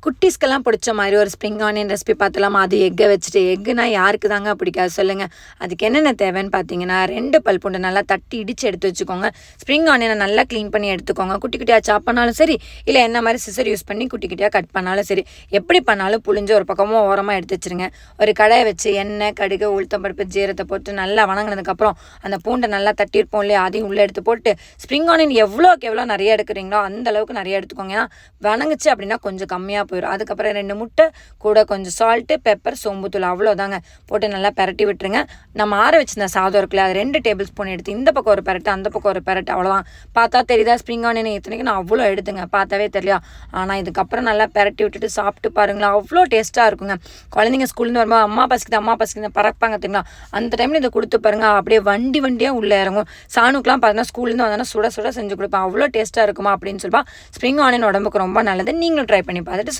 குட்டீஸ்க்கெல்லாம் பிடிச்ச மாதிரி ஒரு ஸ்ப்ரிங் ஆனியன் ரெசிபி பார்த்தலாமா? அது எக்கை வச்சுட்டு. எக்குனா யாருக்கு தாங்க பிடிக்காது சொல்லுங்கள். அதுக்கு என்னென்ன தேவைன்னு பார்த்தீங்கன்னா, 2 பல் பூண்டு நல்லா தட்டி இடித்து எடுத்து வச்சுக்கோங்க. ஸ்ப்ரிங் ஆனியனை நல்லா க்ளீன் பண்ணி எடுத்துக்கோங்க. குட்டி குட்டியாக சாப் பண்ணாலும் சரி, இல்லை என்ன மாதிரி சிசர் யூஸ் பண்ணி குட்டி குட்டியாக கட் பண்ணாலும் சரி, எப்படி பண்ணாலும் புளிஞ்சு ஒரு பக்கமாக ஓரமாக எடுத்து வச்சுருங்க. ஒரு கடாயை வச்சு எண்ணெய், கடுகு, உளுத்தம்பருப்பு, ஜீரகத்தை போட்டு நல்லா வணங்கினதுக்கப்புறம் அந்த பூண்டை நல்லா தட்டியிருப்போம் இல்லையா, அதையும் உள்ளே எடுத்து போட்டு ஸ்ப்ரிங் ஆனியன் எவ்வளோக்கு எவ்வளோ நிறைய எடுக்கிறீங்களோ அந்த அளவுக்கு நிறைய எடுத்துக்கோங்க. ஏன்னா வணங்குச்சு அப்படின்னா கொஞ்சம் கம்மியாக போயிடும். அதுக்கப்புறம் 2 முட்டை கூட கொஞ்சம் சால்ட்டு, பெப்பர், சோம்புத்தூள் அவ்வளோதாங்க போட்டு நல்லா பெரட்டி விட்டுருங்க. நம்ம ஆற வச்சிருந்த சாதம் இருக்குல்ல, அது 2 டேபிள் ஸ்பூன் எடுத்து இந்த பக்கம் ஒரு பெரட்டு, அந்த பக்கம் ஒரு பெரட்டு, அவ்வளோதான். பார்த்தா தெரியுதா ஸ்ப்ரிங் ஆனியன் இத்தனைக்கும் நான் அவ்வளோ எடுத்துங்க, பார்த்தாவே தெரியலையா? ஆனால் இதுக்கப்புறம் நல்லா பெரட்டி விட்டுட்டு சாப்பிட்டு பாருங்களேன், அவ்வளோ டேஸ்ட்டாக இருக்குங்க. குழந்தைங்க ஸ்கூல்லேருந்து வரும்போது அம்மா பசிக்குது பறப்பாங்க தெரியுங்களா, அந்த டைமில் இதை கொடுத்து பாருங்க, அப்படியே வண்டியாக உள்ளே இறங்கும். சாணுக்கெலாம் பார்த்தீங்கன்னா ஸ்கூல்லேருந்து வந்தோன்னா சுட சுட செஞ்சு கொடுப்பேன், அவ்வளோ டேஸ்ட்டாக இருக்குமா அப்படின்னு சொல்லுவா. ஸ்ப்ரிங் ஆனியன் உடம்புக்கு ரொம்ப நல்லது. நீங்களும் ட்ரை பண்ணி பார்த்துட்டு